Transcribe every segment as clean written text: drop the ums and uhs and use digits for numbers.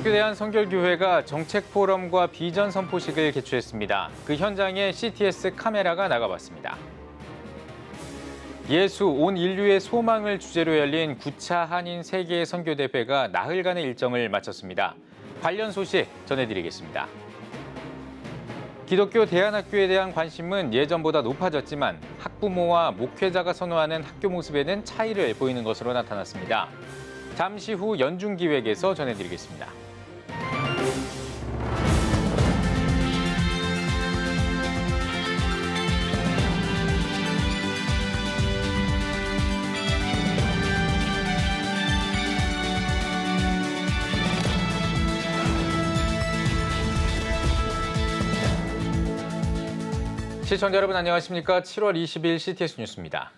기독교 대한성결교회가 정책 포럼과 비전 선포식을 개최했습니다. 그 현장에 CTS 카메라가 나가봤습니다. 예수 온 인류의 소망을 주제로 열린 9차 한인 세계 선교대회가 나흘간의 일정을 마쳤습니다. 관련 소식 전해드리겠습니다. 기독교 대안학교에 대한 관심은 예전보다 높아졌지만 학부모와 목회자가 선호하는 학교 모습에는 차이를 보이는 것으로 나타났습니다. 잠시 후 연중기획에서 전해드리겠습니다. 시청자 여러분 안녕하십니까? 7월 20일 CTS 뉴스입니다.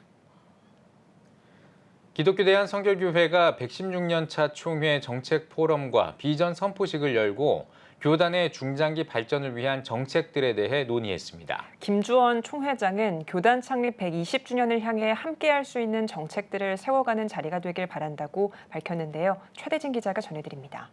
기독교 대한성결교회가 116년 차 총회 정책 포럼과 비전 선포식을 열고 교단의 중장기 발전을 위한 정책들에 대해 논의했습니다. 김주원 총회장은 교단 창립 120주년을 향해 함께할 수 있는 정책들을 세워가는 자리가 되길 바란다고 밝혔는데요. 최대진 기자가 전해드립니다.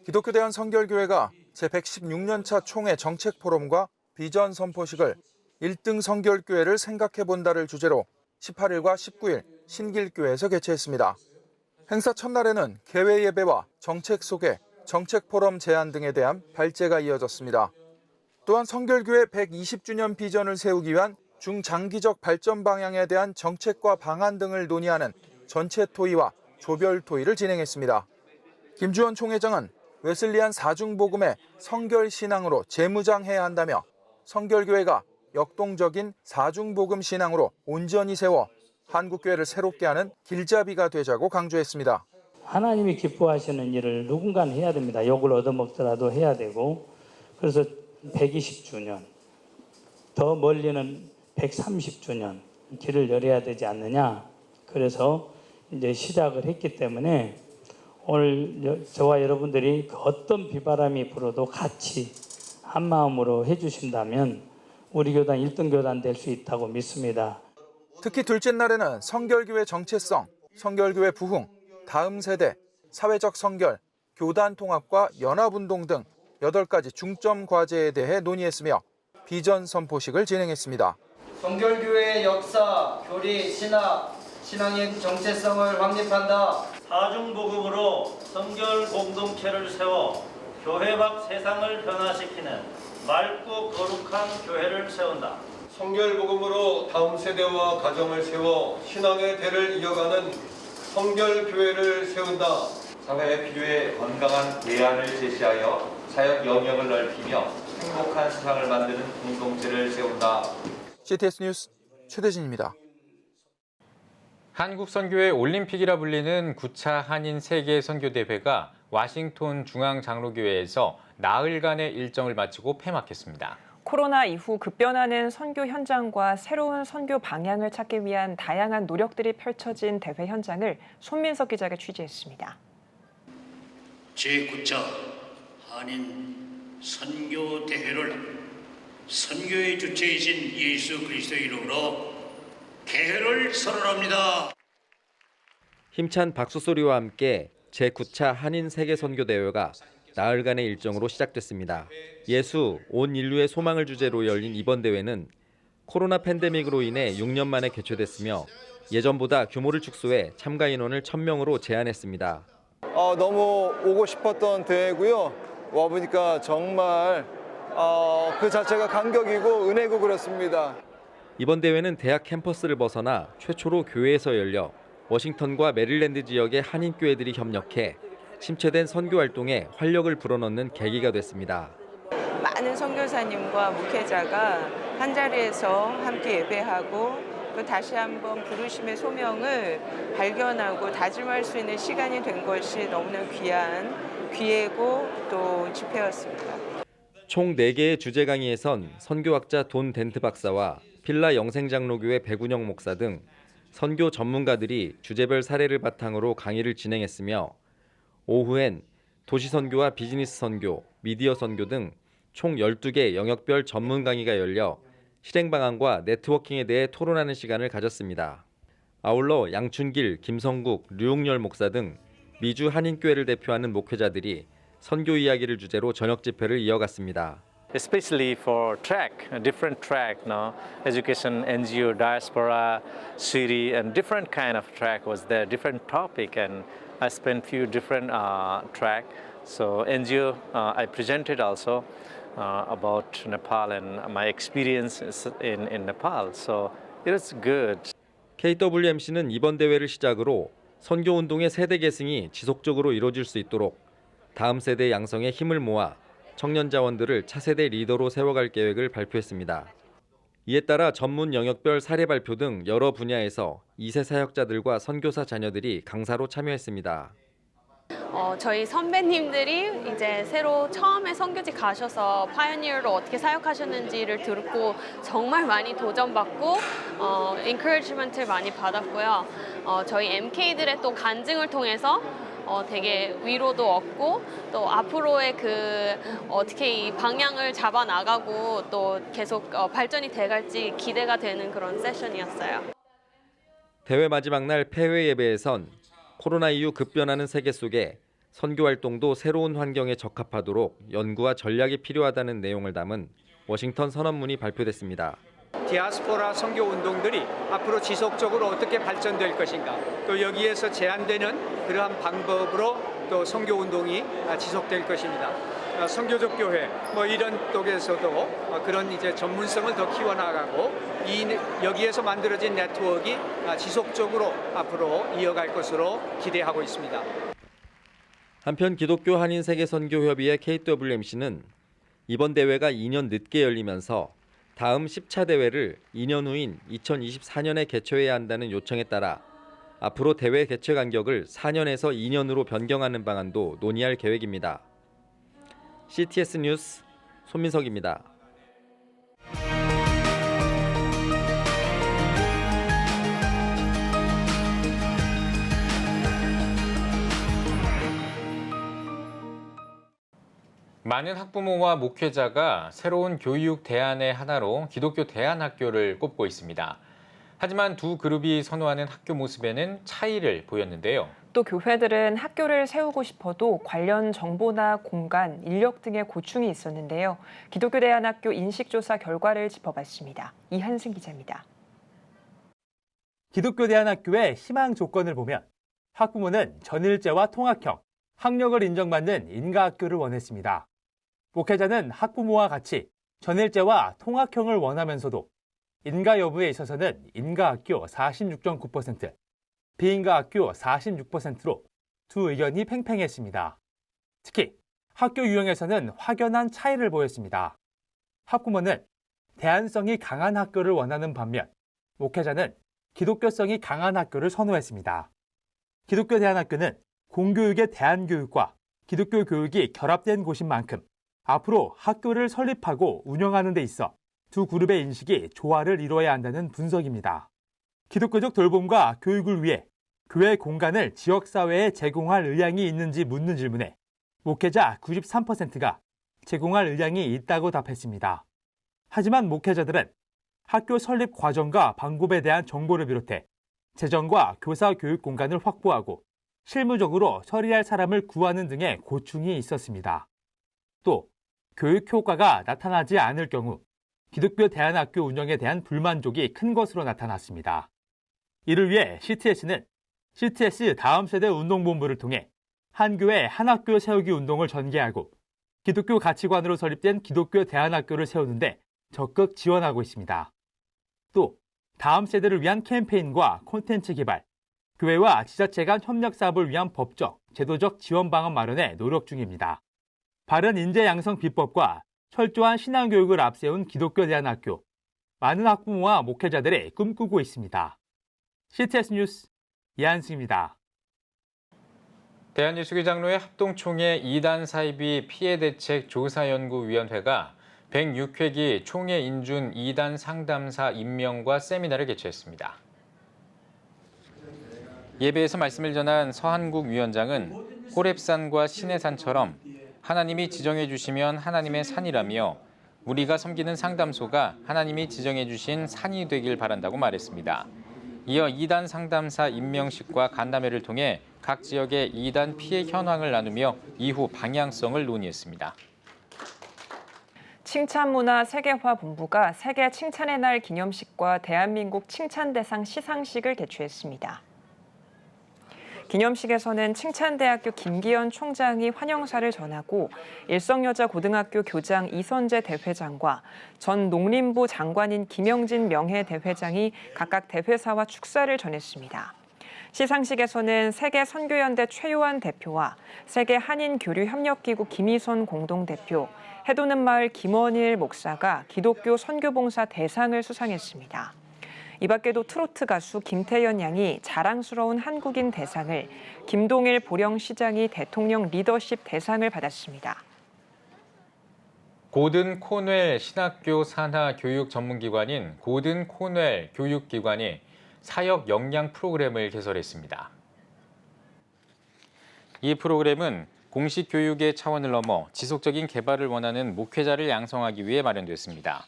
기독교 대한성결교회가 제116년 차 총회 정책 포럼과 비전 선포식을 1등 성결교회를 생각해본다를 주제로 18일과 19일 신길교회에서 개최했습니다. 행사 첫날에는 개회 예배와 정책 소개, 정책 포럼 제안 등에 대한 발제가 이어졌습니다. 또한 성결교회 120주년 비전을 세우기 위한 중장기적 발전 방향에 대한 정책과 방안 등을 논의하는 전체 토의와 조별 토의를 진행했습니다. 김주원 총회장은 웨슬리안 사중복음의 성결신앙으로 재무장해야 한다며 성결교회가 역동적인 사중복음 신앙으로 온전히 세워 한국교회를 새롭게 하는 길잡이가 되자고 강조했습니다. 하나님이 기뻐하시는 일을 누군가는 해야 됩니다. 욕을 얻어먹더라도 해야 되고, 그래서 120주년, 더 멀리는 130주년 길을 열어야 되지 않느냐. 그래서 이제 시작을 했기 때문에 오늘 저와 여러분들이 어떤 비바람이 불어도 같이 한 마음으로 해주신다면 우리 교단 1등 교단 될 수 있다고 믿습니다. 특히 둘째 날에는 성결교회 정체성, 성결교회 부흥, 다음 세대, 사회적 성결, 교단 통합과 연합운동 등 8가지 중점 과제에 대해 논의했으며 비전 선포식을 진행했습니다. 성결교회의 역사, 교리, 신앙의 정체성을 확립한다. 사중복음으로 성결 공동체를 세워 교회 밖 세상을 변화시키는 맑고 거룩한 교회를 세운다. 성결복음으로 다음 세대와 가정을 세워 신앙의 대를 이어가는 성결교회를 세운다. 사회의 필요에 건강한 대안을 제시하여 사역 영역을 넓히며 행복한 세상을 만드는 공동체를 세운다. CTS 뉴스 최대진입니다. 한국선교회 올림픽이라 불리는 9차 한인 세계 선교대회가 워싱턴 중앙장로교회에서 나흘간의 일정을 마치고 폐막했습니다. 코로나 이후 급변하는 선교 현장과 새로운 선교 방향을 찾기 위한 다양한 노력들이 펼쳐진 대회 현장을 손민석 기자가 취재했습니다. 제9차 한인 선교대회를 선교의 주체이신 예수 그리스도의 이름으로 개회를 선언합니다. 힘찬 박수 소리와 함께 제9차 한인 세계 선교대회가 나흘간의 일정으로 시작됐습니다. 예수 온 인류의 소망을 주제로 열린 이번 대회는 코로나 팬데믹으로 인해 6년 만에 개최됐으며 예전보다 규모를 축소해 참가 인원을 1,000명으로 제한했습니다. 너무 오고 싶었던 대회고요. 와보니까 정말 그 자체가 감격이고 은혜고 그렇습니다. 이번 대회는 대학 캠퍼스를 벗어나 최초로 교회에서 열려 워싱턴과 메릴랜드 지역의 한인교회들이 협력해 침체된 선교 활동에 활력을 불어넣는 계기가 됐습니다. 많은 선교사님과 목회자가 한 자리에서 함께 예배하고 또 다시 한번 부르심의 소명을 발견하고 다짐할 수 있는 시간이 된 것이 너무나 귀한 기회고 또 집회였습니다. 총 4개의 주제 강의에선 선교학자 돈 덴트 박사와 필라 영생장로교회 백운영 목사 등 선교 전문가들이 주제별 사례를 바탕으로 강의를 진행했으며 오후엔 도시선교와 비즈니스 선교, 미디어 선교 등 총 12개 영역별 전문 강의가 열려 실행 방안과 네트워킹에 대해 토론하는 시간을 가졌습니다. 아울러 양춘길, 김성국, 류용열 목사 등 미주 한인교회를 대표하는 목회자들이 선교 이야기를 주제로 저녁 집회를 이어갔습니다. Especially for track, a different track, education, NGO, diaspora, city, and different kind of track was there, different topic, and I spent few different track. So NGO, I presented also about Nepal and my experiences in Nepal. So it was good. KWMC는 이번 대회를 시작으로 선교 운동의 세대 계승이 지속적으로 이루어질 수 있도록 다음 세대 양성에 힘을 모아 청년 자원들을 차세대 리더로 세워갈 계획을 발표했습니다. 이에 따라 전문 영역별 사례 발표 등 여러 분야에서 2세 사역자들과 선교사 자녀들이 강사로 참여했습니다. 저희 선배님들이 이제 새로 처음에 선교지 가셔서 파이어니어로 어떻게 사역하셨는지를 듣고 정말 많이 도전받고 인커리지먼트를 많이 받았고요. 저희 MK들의 또 간증을 통해서 되게 위로도 얻고 또 앞으로의 어떻게 이 방향을 잡아 나가고 또 계속 발전이 돼갈지 기대가 되는 그런 세션이었어요. 대회 마지막 날 폐회 예배에선 코로나 이후 급변하는 세계 속에 선교 활동도 새로운 환경에 적합하도록 연구와 전략이 필요하다는 내용을 담은 워싱턴 선언문이 발표됐습니다. 디아스포라 선교 운동들이 앞으로 지속적으로 어떻게 발전될 것인가, 또 여기에서 제한되는 그러한 방법으로 또 선교 운동이 지속될 것입니다. 선교적 교회 이런 쪽에서도 그런 이제 전문성을 더 키워나가고 여기에서 만들어진 네트워크가 지속적으로 앞으로 이어갈 것으로 기대하고 있습니다. 한편 기독교 한인 세계 선교협의회 KWMC는 이번 대회가 2년 늦게 열리면서 다음 10차 대회를 2년 후인 2024년에 개최해야 한다는 요청에 따라 앞으로 대회 개최 간격을 4년에서 2년으로 변경하는 방안도 논의할 계획입니다. CTS 뉴스 손민석입니다. 많은 학부모와 목회자가 새로운 교육 대안의 하나로 기독교 대안학교를 꼽고 있습니다. 하지만 두 그룹이 선호하는 학교 모습에는 차이를 보였는데요. 또 교회들은 학교를 세우고 싶어도 관련 정보나 공간, 인력 등의 고충이 있었는데요. 기독교 대안학교 인식조사 결과를 짚어봤습니다. 이한승 기자입니다. 기독교 대안학교의 희망 조건을 보면 학부모는 전일제와 통학형, 학력을 인정받는 인가학교를 원했습니다. 목회자는 학부모와 같이 전일제와 통학형을 원하면서도 인가 여부에 있어서는 인가학교 46.9%, 비인가학교 46%로 두 의견이 팽팽했습니다. 특히 학교 유형에서는 확연한 차이를 보였습니다. 학부모는 대안성이 강한 학교를 원하는 반면 목회자는 기독교성이 강한 학교를 선호했습니다. 기독교 대안학교는 공교육의 대안교육과 기독교 교육이 결합된 곳인 만큼 앞으로 학교를 설립하고 운영하는 데 있어 두 그룹의 인식이 조화를 이루어야 한다는 분석입니다. 기독교적 돌봄과 교육을 위해 교회 공간을 지역사회에 제공할 의향이 있는지 묻는 질문에 목회자 93%가 제공할 의향이 있다고 답했습니다. 하지만 목회자들은 학교 설립 과정과 방법에 대한 정보를 비롯해 재정과 교사 교육 공간을 확보하고 실무적으로 처리할 사람을 구하는 등의 고충이 있었습니다. 또 교육 효과가 나타나지 않을 경우 기독교 대안학교 운영에 대한 불만족이 큰 것으로 나타났습니다. 이를 위해 CTS는 CTS 다음 세대 운동본부를 통해 한 교회 한 학교 세우기 운동을 전개하고 기독교 가치관으로 설립된 기독교 대안학교를 세우는데 적극 지원하고 있습니다. 또 다음 세대를 위한 캠페인과 콘텐츠 개발, 교회와 지자체 간 협력 사업을 위한 법적, 제도적 지원 방안 마련에 노력 중입니다. 바른 인재 양성 비법과 철저한 신앙교육을 앞세운 기독교 대안학교, 많은 학부모와 목회자들이 꿈꾸고 있습니다. CTS 뉴스 이한승입니다. 대한예수교 장로회 합동총회 2단 사이비 피해대책 조사연구위원회가 106회기 총회 인준 2단 상담사 임명과 세미나를 개최했습니다. 예배에서 말씀을 전한 서한국 위원장은 호렙산과 시내산처럼 하나님이 지정해 주시면 하나님의 산이라며 우리가 섬기는 상담소가 하나님이 지정해 주신 산이 되길 바란다고 말했습니다. 이어 2단 상담사 임명식과 간담회를 통해 각 지역의 이단 피해 현황을 나누며 이후 방향성을 논의했습니다. 칭찬문화 세계화본부가 세계 칭찬의 날 기념식과 대한민국 칭찬대상 시상식을 개최했습니다. 기념식에서는 칭찬대학교 김기현 총장이 환영사를 전하고 일성여자고등학교 교장 이선재 대회장과 전 농림부 장관인 김영진 명예대회장이 각각 대회사와 축사를 전했습니다. 시상식에서는 세계 선교연대 최요한 대표와 세계 한인교류협력기구 김희선 공동대표, 해도는 마을 김원일 목사가 기독교 선교봉사 대상을 수상했습니다. 이 밖에도 트로트 가수 김태연 양이 자랑스러운 한국인 대상을, 김동일 보령시장이 대통령 리더십 대상을 받았습니다. 고든 코넬 신학교 산하 교육 전문기관인 고든 코넬 교육기관이 사역 역량 프로그램을 개설했습니다. 이 프로그램은 공식 교육의 차원을 넘어 지속적인 개발을 원하는 목회자를 양성하기 위해 마련됐습니다.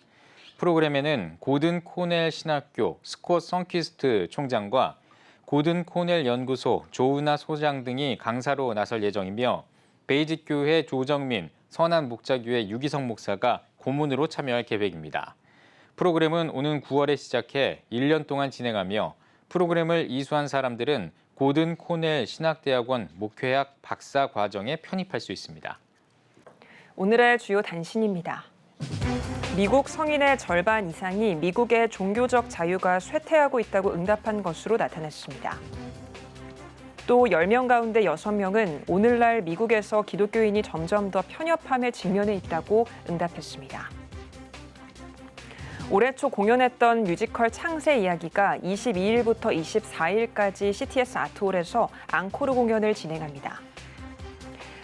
프로그램에는 고든 코넬 신학교 스콧 선키스트 총장과 고든 코넬 연구소 조은하 소장 등이 강사로 나설 예정이며 베이직교회 조정민, 선한목자교회 유기성 목사가 고문으로 참여할 계획입니다. 프로그램은 오는 9월에 시작해 1년 동안 진행하며 프로그램을 이수한 사람들은 고든 코넬 신학대학원 목회학 박사 과정에 편입할 수 있습니다. 오늘의 주요 단신입니다. 미국 성인의 절반 이상이 미국의 종교적 자유가 쇠퇴하고 있다고 응답한 것으로 나타났습니다. 또 10명 가운데 6명은 오늘날 미국에서 기독교인이 점점 더 편협함에 직면해 있다고 응답했습니다. 올해 초 공연했던 뮤지컬 창세 이야기가 22일부터 24일까지 CTS 아트홀에서 앙코르 공연을 진행합니다.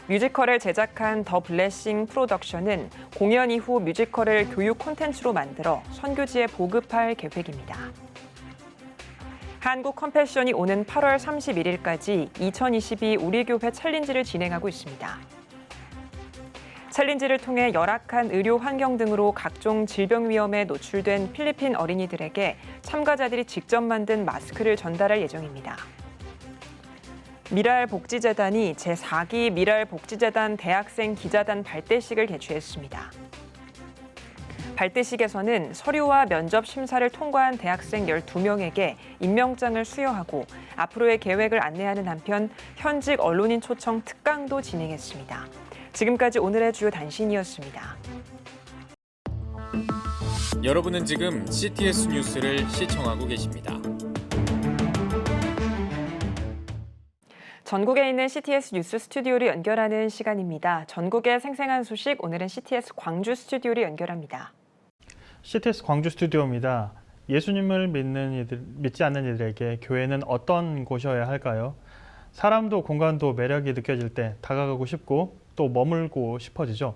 뮤지컬을 제작한 더 블레싱 프로덕션은 공연 이후 뮤지컬을 교육 콘텐츠로 만들어 선교지에 보급할 계획입니다. 한국 컴패션이 오는 8월 31일까지 2022 우리 교회 챌린지를 진행하고 있습니다. 챌린지를 통해 열악한 의료 환경 등으로 각종 질병 위험에 노출된 필리핀 어린이들에게 참가자들이 직접 만든 마스크를 전달할 예정입니다. 미랄복지재단이 제4기 미랄복지재단 대학생 기자단 발대식을 개최했습니다. 발대식에서는 서류와 면접 심사를 통과한 대학생 12명에게 임명장을 수여하고 앞으로의 계획을 안내하는 한편 현직 언론인 초청 특강도 진행했습니다. 지금까지 오늘의 주요 단신이었습니다. 여러분은 지금 CTS 뉴스를 시청하고 계십니다. 전국에 있는 CTS 뉴스 스튜디오를 연결하는 시간입니다. 전국의 생생한 소식, 오늘은 CTS 광주 스튜디오를 연결합니다. CTS 광주 스튜디오입니다. 예수님을 믿지 않는 이들에게 교회는 어떤 곳이어야 할까요? 사람도 공간도 매력이 느껴질 때 다가가고 싶고 또 머물고 싶어지죠.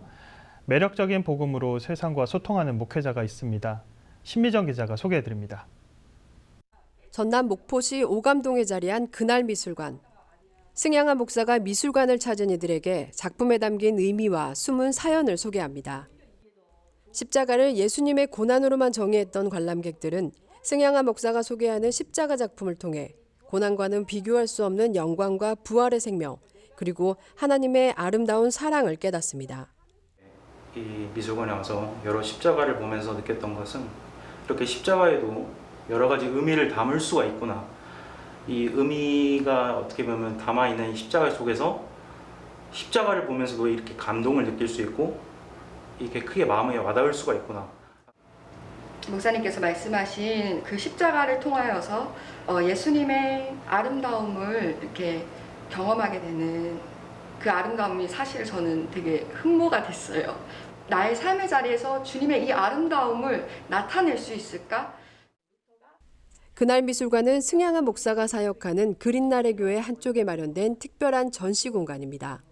매력적인 복음으로 세상과 소통하는 목회자가 있습니다. 신미정 기자가 소개해드립니다. 전남 목포시 오감동에 자리한 그날미술관. 승양한 목사가 미술관을 찾은 이들에게 작품에 담긴 의미와 숨은 사연을 소개합니다. 십자가를 예수님의 고난으로만 정의했던 관람객들은 승양한 목사가 소개하는 십자가 작품을 통해 고난과는 비교할 수 없는 영광과 부활의 생명, 그리고 하나님의 아름다운 사랑을 깨닫습니다. 이 미술관에 와서 여러 십자가를 보면서 느꼈던 것은 이렇게 십자가에도 여러 가지 의미를 담을 수가 있구나. 이 의미가 어떻게 보면 담아있는 이 십자가 속에서 십자가를 보면서도 이렇게 감동을 느낄 수 있고 이렇게 크게 마음에 와닿을 수가 있구나. 목사님께서 말씀하신 그 십자가를 통하여서 예수님의 아름다움을 이렇게 경험하게 되는 그 아름다움이 사실 저는 되게 흠모가 됐어요. 나의 삶의 자리에서 주님의 이 아름다움을 나타낼 수 있을까? 그날 미술관은 승양한 목사가 사역하는 그린나래 교회 한쪽에 마련된 특별한 전시 공간입니다.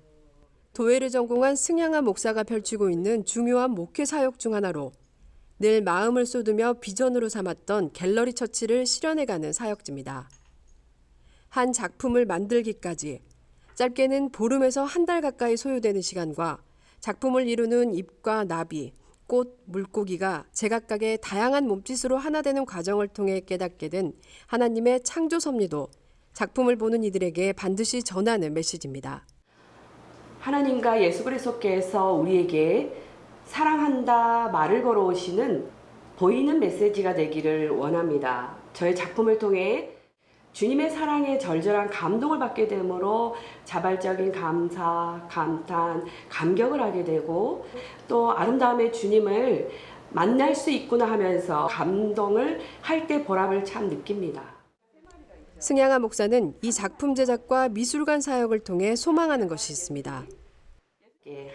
도예를 전공한 승양한 목사가 펼치고 있는 중요한 목회 사역 중 하나로 늘 마음을 쏟으며 비전으로 삼았던 갤러리 처치를 실현해가는 사역지입니다. 한 작품을 만들기까지 짧게는 보름에서 한 달 가까이 소요되는 시간과 작품을 이루는 잎과 나비, 꽃, 물고기가 제각각의 다양한 몸짓으로 하나 되는 과정을 통해 깨닫게 된 하나님의 창조 섭리도 작품을 보는 이들에게 반드시 전하는 메시지입니다. 하나님과 예수 그리스도께서 우리에게 사랑한다 말을 걸어오시는 보이는 메시지가 되기를 원합니다. 저의 작품을 통해 주님의 사랑에 절절한 감동을 받게 되므로 자발적인 감사, 감탄, 감격을 하게 되고 또 아름다움의 주님을 만날 수 있구나 하면서 감동을 할 때 보람을 참 느낍니다. 승양아 목사는 이 작품 제작과 미술관 사역을 통해 소망하는 것이 있습니다.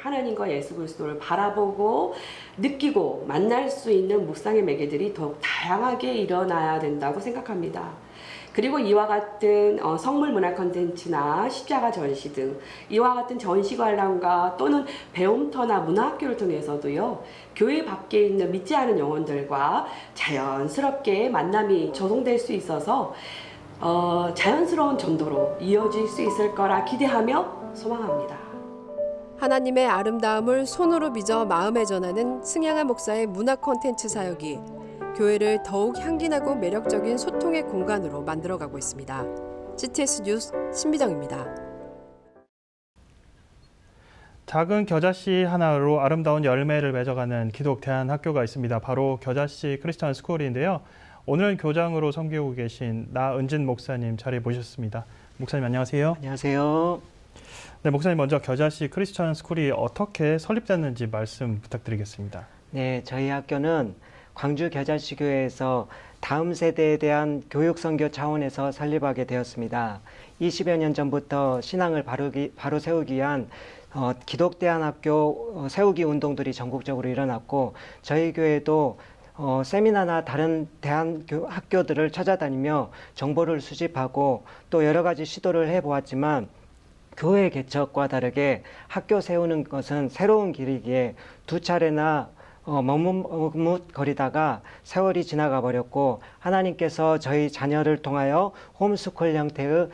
하나님과 예수 그리스도를 바라보고 느끼고 만날 수 있는 묵상의 매개들이 더욱 다양하게 일어나야 된다고 생각합니다. 그리고 이와 같은 성물 문화 콘텐츠나 십자가 전시 등 이와 같은 전시 관람과 또는 배움터나 문화학교를 통해서도요, 교회 밖에 있는 믿지 않은 영혼들과 자연스럽게 만남이 조성될 수 있어서 자연스러운 전도로 이어질 수 있을 거라 기대하며 소망합니다. 하나님의 아름다움을 손으로 빚어 마음에 전하는 승양아 목사의 문화 콘텐츠 사역이 교회를 더욱 향기나고 매력적인 소통의 공간으로 만들어가고 있습니다. GTS 뉴스 신미정입니다. 작은 겨자씨 하나로 아름다운 열매를 맺어가는 기독 대안학교가 있습니다. 바로 겨자씨 크리스천 스쿨인데요. 오늘은 교장으로 섬기고 계신 나은진 목사님 자리에 모셨습니다. 목사님 안녕하세요. 안녕하세요. 네, 목사님 먼저 겨자씨 크리스천 스쿨이 어떻게 설립됐는지 말씀 부탁드리겠습니다. 네, 저희 학교는 광주 겨자씨 교회에서 다음 세대에 대한 교육 선교 차원에서 설립하게 되었습니다. 20여 년 전부터 신앙을 바로 세우기 위한 기독대안학교 세우기 운동들이 전국적으로 일어났고 저희 교회도 세미나나 다른 대안학교들을 찾아다니며 정보를 수집하고 또 여러 가지 시도를 해보았지만 교회 개척과 다르게 학교 세우는 것은 새로운 길이기에 두 차례나 머뭇거리다가 세월이 지나가 버렸고 하나님께서 저희 자녀를 통하여 홈스쿨 형태의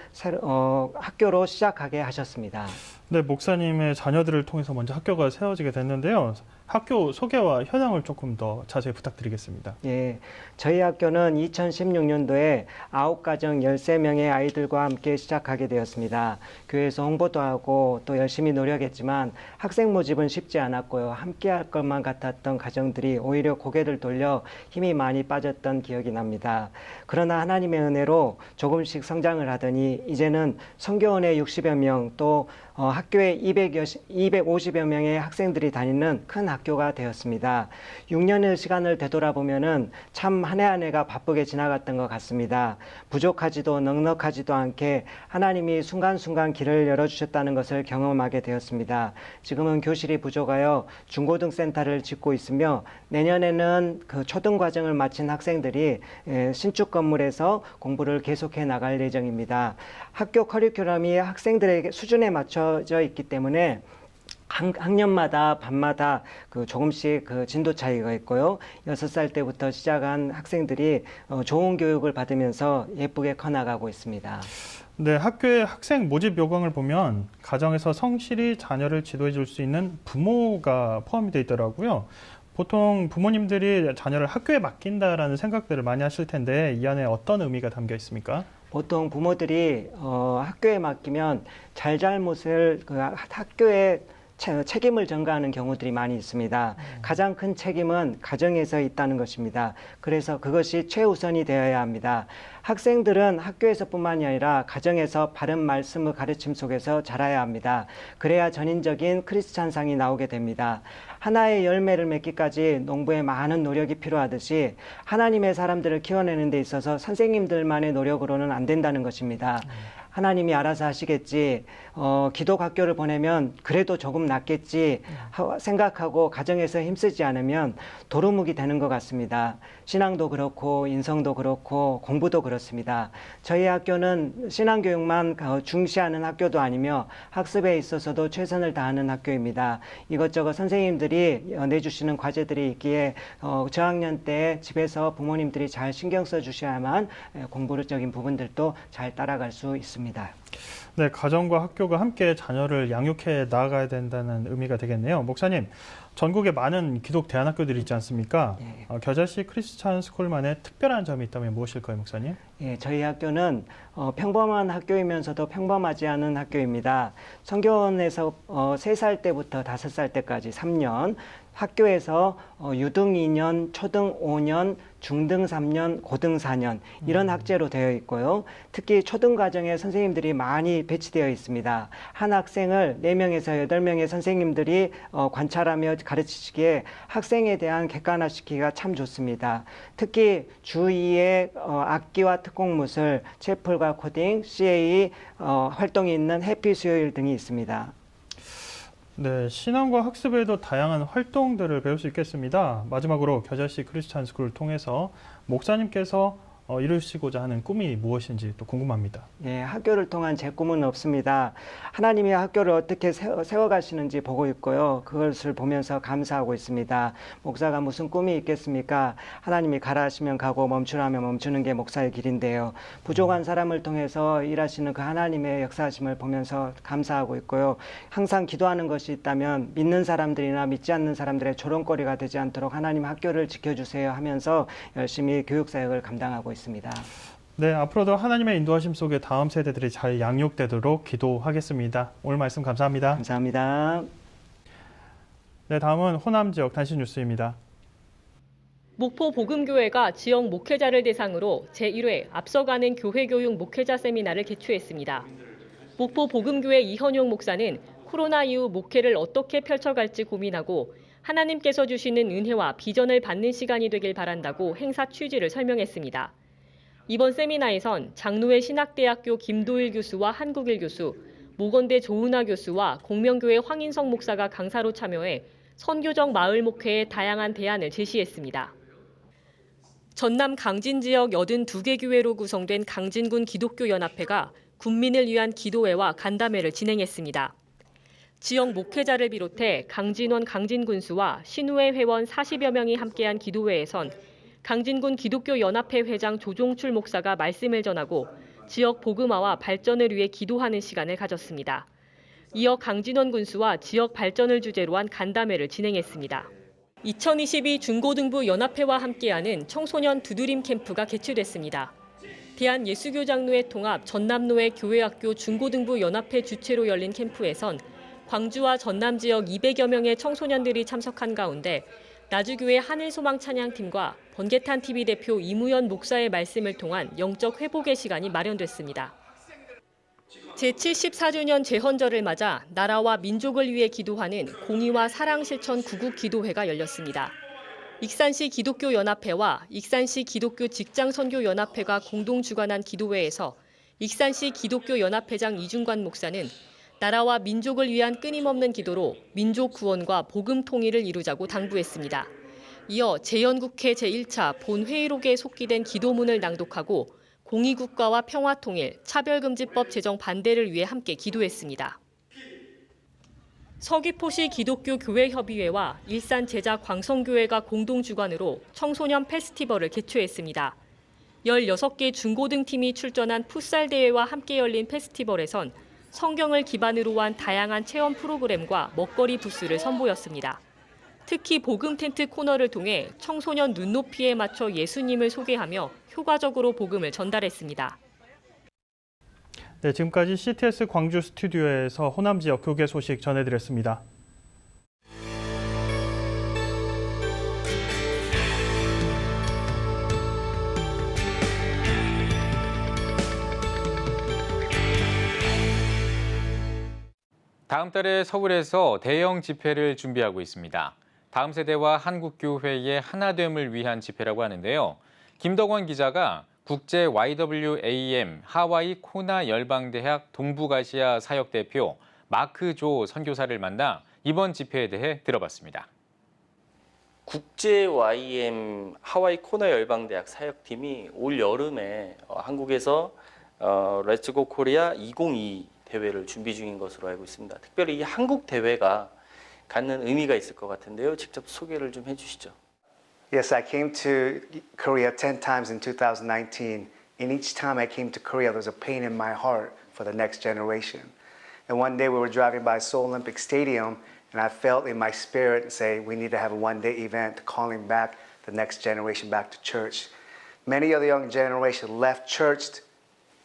학교로 시작하게 하셨습니다. 네, 목사님의 자녀들을 통해서 먼저 학교가 세워지게 됐는데요. 학교 소개와 현황을 조금 더 자세히 부탁드리겠습니다. 예, 저희 학교는 2016년도에 9가정 13명의 아이들과 함께 시작하게 되었습니다. 교회에서 홍보도 하고 또 열심히 노력했지만 학생 모집은 쉽지 않았고요. 함께 할 것만 같았던 가정들이 오히려 고개를 돌려 힘이 많이 빠졌던 기억이 납니다. 그러나 하나님의 은혜로 조금씩 성장을 하더니 이제는 선교원에 60여 명 또 학교에 250여 명의 학생들이 다니는 큰 학교가 되었습니다. 6년의 시간을 되돌아보면은 참 한 해 한 해가 바쁘게 지나갔던 것 같습니다. 부족하지도 넉넉하지도 않게 하나님이 순간순간 길을 열어주셨다는 것을 경험하게 되었습니다. 지금은 교실이 부족하여 중고등센터를 짓고 있으며 내년에는 그 초등과정을 마친 학생들이 신축 건물에서 공부를 계속해 나갈 예정입니다. 학교 커리큘럼이 학생들의 수준에 맞춰져 있기 때문에 학년마다 반마다 조금씩 진도 차이가 있고요. 6살 때부터 시작한 학생들이 좋은 교육을 받으면서 예쁘게 커나가고 있습니다. 네, 학교의 학생 모집 요강을 보면 가정에서 성실히 자녀를 지도해 줄 수 있는 부모가 포함이 되어 있더라고요. 보통 부모님들이 자녀를 학교에 맡긴다라는 생각들을 많이 하실 텐데 이 안에 어떤 의미가 담겨 있습니까? 보통 부모들이 학교에 맡기면 잘잘못을 학교에 책임을 전가하는 경우들이 많이 있습니다. 가장 큰 책임은 가정에서 있다는 것입니다. 그래서 그것이 최우선이 되어야 합니다. 학생들은 학교에서뿐만이 아니라 가정에서 바른 말씀의 가르침 속에서 자라야 합니다. 그래야 전인적인 크리스찬상이 나오게 됩니다. 하나의 열매를 맺기까지 농부의 많은 노력이 필요하듯이 하나님의 사람들을 키워내는 데 있어서 선생님들만의 노력으로는 안 된다는 것입니다. 하나님이 알아서 하시겠지, 기독학교를 보내면 그래도 조금 낫겠지 생각하고 가정에서 힘쓰지 않으면 도루묵이 되는 것 같습니다. 신앙도 그렇고 인성도 그렇고 공부도 그렇습니다. 저희 학교는 신앙교육만 중시하는 학교도 아니며 학습에 있어서도 최선을 다하는 학교입니다. 이것저것 선생님들이 내주시는 과제들이 있기에 저학년 때 집에서 부모님들이 잘 신경 써주셔야만 공부적인 부분들도 잘 따라갈 수 있습니다. 네, 가정과 학교가 함께 자녀를 양육해 나아가야 된다는 의미가 되겠네요. 목사님, 전국에 많은 기독 대안학교들이 있지 않습니까? 겨자씨 크리스찬 스쿨만의 특별한 점이 있다면 무엇일까요, 목사님? 예, 저희 학교는 평범한 학교이면서도 평범하지 않은 학교입니다. 성교원에서 3살 때부터 5살 때까지 3년, 학교에서 유등 2년, 초등 5년, 중등 3년, 고등 4년 이런 학제로 되어 있고요. 특히 초등 과정에 선생님들이 많이 배치되어 있습니다. 한 학생을 4명에서 8명의 선생님들이 관찰하며 가르치시기에 학생에 대한 객관화시키기가 참 좋습니다. 특히 주 2에 악기와 특공무술, 채플과 코딩, CA 활동이 있는 해피 수요일 등이 있습니다. 네, 신앙과 학습에도 다양한 활동들을 배울 수 있겠습니다. 마지막으로 겨자씨 크리스찬 스쿨을 통해서 목사님께서 이루시고자 하는 꿈이 무엇인지 또 궁금합니다. 네, 학교를 통한 제 꿈은 없습니다. 하나님이 학교를 어떻게 세워가시는지 보고 있고요. 그것을 보면서 감사하고 있습니다. 목사가 무슨 꿈이 있겠습니까? 하나님이 가라 하시면 가고 멈추라 하면 멈추는 게 목사의 길인데요. 부족한 사람을 통해서 일하시는 그 하나님의 역사하심을 보면서 감사하고 있고요. 항상 기도하는 것이 있다면 믿는 사람들이나 믿지 않는 사람들의 조롱거리가 되지 않도록 하나님 학교를 지켜주세요 하면서 열심히 교육사역을 감당하고 있습니다. 네, 앞으로도 하나님의 인도하심 속에 다음 세대들이 잘 양육되도록 기도하겠습니다. 오늘 말씀 감사합니다. 감사합니다. 네, 다음은 호남 지역 단신 뉴스입니다. 목포 복음교회가 지역 목회자를 대상으로 제1회 앞서가는 교회교육 목회자 세미나를 개최했습니다. 목포 복음교회 이현용 목사는 코로나 이후 목회를 어떻게 펼쳐갈지 고민하고 하나님께서 주시는 은혜와 비전을 받는 시간이 되길 바란다고 행사 취지를 설명했습니다. 이번 세미나에선 장로회 신학대학교 김도일 교수와 한국일 교수, 모건대 조은하 교수와 공명교회 황인성 목사가 강사로 참여해 선교적 마을 목회의 다양한 대안을 제시했습니다. 전남 강진 지역 82개 교회로 구성된 강진군 기독교연합회가 군민을 위한 기도회와 간담회를 진행했습니다. 지역 목회자를 비롯해 강진원 강진군수와 신우회 회원 40여 명이 함께한 기도회에선 강진군 기독교연합회 회장 조종출 목사가 말씀을 전하고 지역 복음화와 발전을 위해 기도하는 시간을 가졌습니다. 이어 강진원 군수와 지역 발전을 주제로 한 간담회를 진행했습니다. 2022 중고등부 연합회와 함께하는 청소년 두드림 캠프가 개최됐습니다. 대한예수교장로회 통합 전남노회 교회학교 중고등부 연합회 주최로 열린 캠프에선 광주와 전남 지역 200여 명의 청소년들이 참석한 가운데 나주교회 하늘소망 찬양팀과 번개탄TV 대표 이무연 목사의 말씀을 통한 영적 회복의 시간이 마련됐습니다. 제74주년 제헌절을 맞아 나라와 민족을 위해 기도하는 공의와 사랑 실천 구국 기도회가 열렸습니다. 익산시 기독교연합회와 익산시 기독교 직장선교연합회가 공동 주관한 기도회에서 익산시 기독교연합회장 이중관 목사는 나라와 민족을 위한 끊임없는 기도로 민족 구원과 복음 통일을 이루자고 당부했습니다. 이어 재연국회 제1차 본회의록에 속기된 기도문을 낭독하고 공의국가와 평화통일, 차별금지법 제정 반대를 위해 함께 기도했습니다. 서귀포시 기독교교회협의회와 일산제자 광성교회가 공동 주관으로 청소년 페스티벌을 개최했습니다. 16개 중고등팀이 출전한 풋살대회와 함께 열린 페스티벌에선 성경을 기반으로 한 다양한 체험 프로그램과 먹거리 부스를 선보였습니다. 특히 복음 텐트 코너를 통해 청소년 눈높이에 맞춰 예수님을 소개하며 효과적으로 복음을 전달했습니다. 네, 지금까지 CTS 광주 스튜디오에서 호남 지역 교계 소식 전해드렸습니다. 다음 달에 서울에서 대형 집회를 준비하고 있습니다. 다음 세대와 한국교회의 하나됨을 위한 집회라고 하는데요. 김덕원 기자가 국제 YWAM 하와이 코나 열방대학 동북아시아 사역 대표 마크 조 선교사를 만나 이번 집회에 대해 들어봤습니다. 국제 YM 하와이 코나 열방대학 사역팀이 올 여름에 한국에서 렛츠고 코리아 2022 대회를 준비 중인 것으로 알고 있습니다. 특별히 이 한국 대회가 갖는 의미가 있을 것 같은데요. 직접 소개를 좀 해주시죠. Yes, I came to Korea 10 times in 2019. And each time I came to Korea, there was a pain in my heart for the next generation. And one day we were driving by Seoul Olympic Stadium, and I felt in my spirit say we need to have a one-day event calling back the next generation back to church. Many of the young generation left church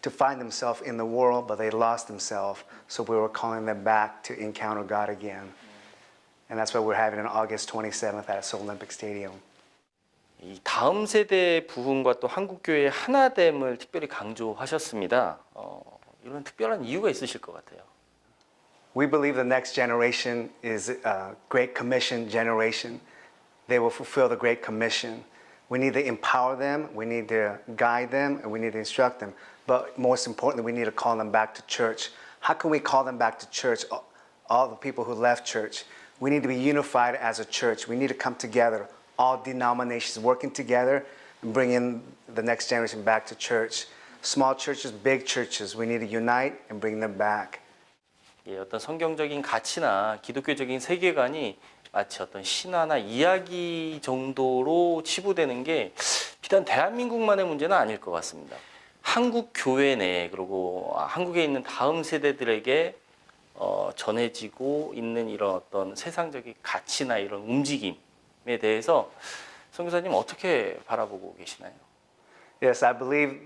to find themselves in the world, but they lost themselves. So we were calling them back to encounter God again. And that's what we're having on August 27th at Seoul Olympic Stadium. 이 다음 세대의 부흥과 또 한국교회의 하나됨을 특별히 강조하셨습니다. 이런 특별한 이유가 있으실 것 같아요. We believe the next generation is a Great Commission generation. They will fulfill the Great Commission. We need to empower them, we need to guide them, and we need to instruct them. But most importantly, we need to call them back to church. How can we call them back to church? All the people who left church. We need to be unified as a church. We need to come together, all denominations working together and bringing the next generation back to church. Small churches, big churches, we need to unite and bring them back. 예, 어떤 성경적인 가치나 기독교적인 세계관이 마치 어떤 신화나 이야기 정도로 치부되는 게 비단 대한민국만의 문제는 아닐 것 같습니다. 한국 교회 내 그리고 한국에 있는 다음 세대들에게 전해지고 있는 이런 어떤 세상적인 가치나 이런 움직임에 대해서 선교사님 어떻게 바라보고 계시나요? Yes, I believe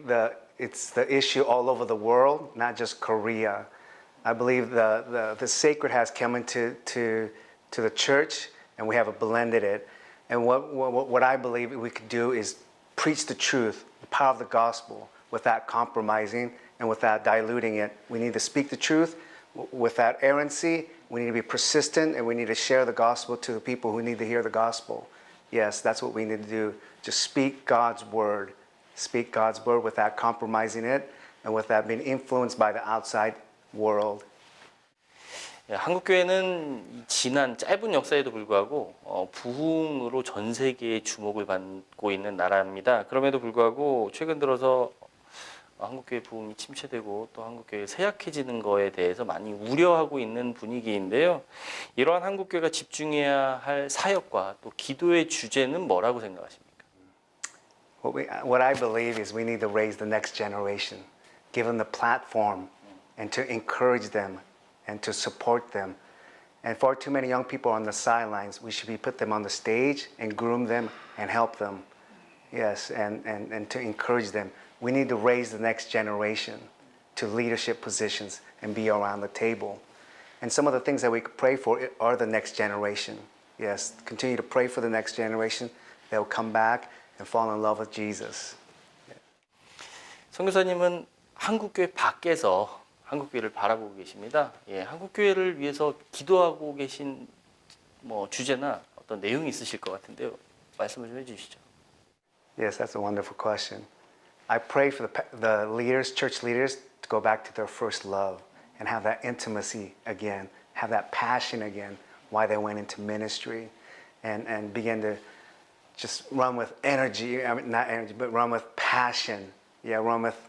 it's the issue all over the world, not just Korea. I believe the sacred has come into the church, and we have blended it. And what I believe we could do is preach the truth, the power of the gospel, without compromising and without diluting it. We need to speak the truth without errancy. We need to be persistent, and we need to share the gospel to the people who need to hear the gospel. Yes, that's what we need to do. Just speak God's word. Speak God's word without compromising it and without being influenced by the outside world. 한국교회는 지난 짧은 역사에도 불구하고 부흥으로 전 세계의 주목을 받고 있는 나라입니다. 그럼에도 불구하고 최근 들어서 한국교회 부흥이 침체되고 또 한국교회 쇠약해지는 거에 대해서 많이 우려하고 있는 분위기인데요. 이러한 한국교회가 집중해야 할 사역과 또 기도의 주제는 뭐라고 생각하십니까? What I believe is we need to raise the next generation, give them the platform, and to encourage them and to support them. And far too many young people on the sidelines, we should put them on the stage and groom them and help them. Yes, and to encourage them. We need to raise the next generation to leadership positions and be around the table. And some of the things that we could pray for are the next generation. Yes, continue to pray for the next generation. They'll come back and fall in love with Jesus. 선교사님은 한국교회 밖에서 한국교회를 바라보고 계십니다. 예, 한국교회를 위해서 기도하고 계신 주제나 어떤 내용이 있으실 것 같은데요. 말씀을 좀 해주시죠. Yes, that's a wonderful question. I pray for the leaders, church leaders, to go back to their first love and have that intimacy again, have that passion again, why they went into ministry, and begin to just run with energy. I mean, not energy, but run with passion. Yeah, run with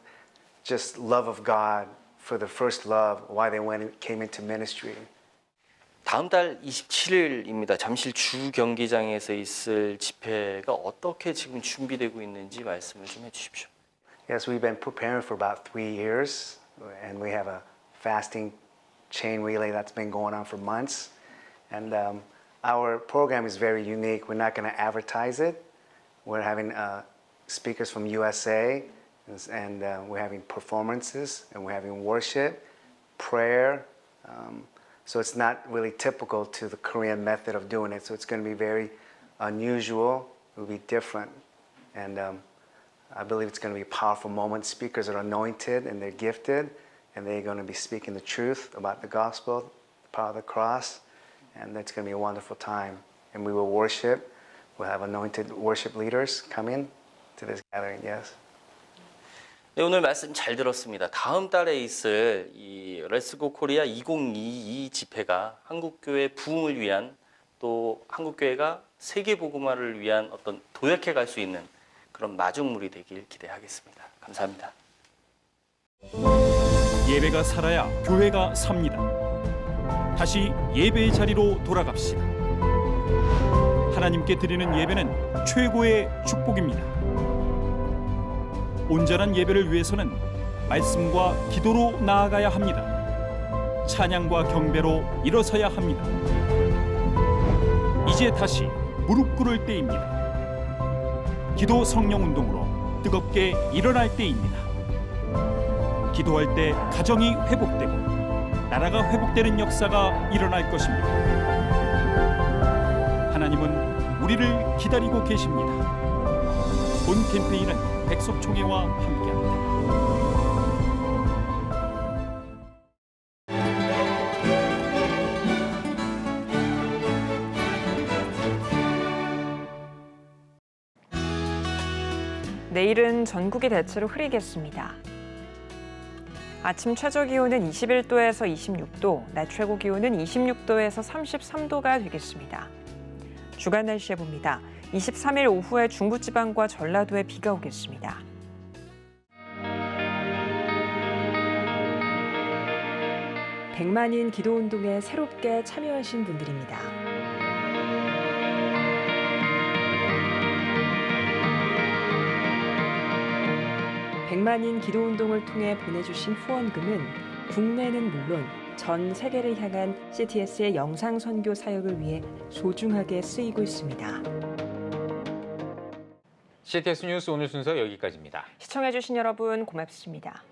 just love of God for the first love, why they came into ministry. 다음 달 27일입니다. 잠실 주 경기장에서 있을 집회가 어떻게 지금 준비되고 있는지 말씀을 좀 해주십시오. Yes, we've been preparing for about 3 years, and we have a fasting chain relay that's been going on for months. And our program is very unique. We're not going to advertise it. We're having speakers from USA, and we're having performances, and we're having worship, prayer. So it's not really typical to the Korean method of doing it. So it's going to be very unusual. It will be different. And I believe it's going to be a powerful moment. Speakers are anointed and they're gifted, and they're going to be speaking the truth about the gospel, the power of the cross. And it's going to be a wonderful time. And we will worship. We'll have anointed worship leaders come in to this gathering. Yes. 네, 오늘 말씀 잘 들었습니다. 다음 달에 있을 이 렛츠고 코리아 2022 집회가 한국교회 부흥을 위한 또 한국교회가 세계복음화를 위한 어떤 도약해 갈 수 있는 그런 마중물이 되길 기대하겠습니다. 감사합니다. 예배가 살아야 교회가 삽니다. 다시 예배의 자리로 돌아갑시다. 하나님께 드리는 예배는 최고의 축복입니다. 온전한 예배를 위해서는 말씀과 기도로 나아가야 합니다. 찬양과 경배로 일어서야 합니다. 이제 다시 무릎 꿇을 때입니다. 기도 성령 운동으로 뜨겁게 일어날 때입니다. 기도할 때 가정이 회복되고 나라가 회복되는 역사가 일어날 것입니다. 하나님은 우리를 기다리고 계십니다. 본 캠페인은 백석총회와 함께합니다. 내일은 전국이 대체로 흐리겠습니다. 아침 최저 기온은 21도에서 26도, 낮 최고 기온은 26도에서 33도가 되겠습니다. 주간 날씨 해봅니다. 23일 오후에 중부지방과 전라도에 비가 오겠습니다. 백만인 기도운동에 새롭게 참여하신 분들입니다. 백만인 기도운동을 통해 보내주신 후원금은 국내는 물론 전 세계를 향한 CTS의 영상 선교 사역을 위해 소중하게 쓰이고 있습니다. CTS 뉴스 오늘 순서 여기까지입니다. 시청해주신 여러분 고맙습니다.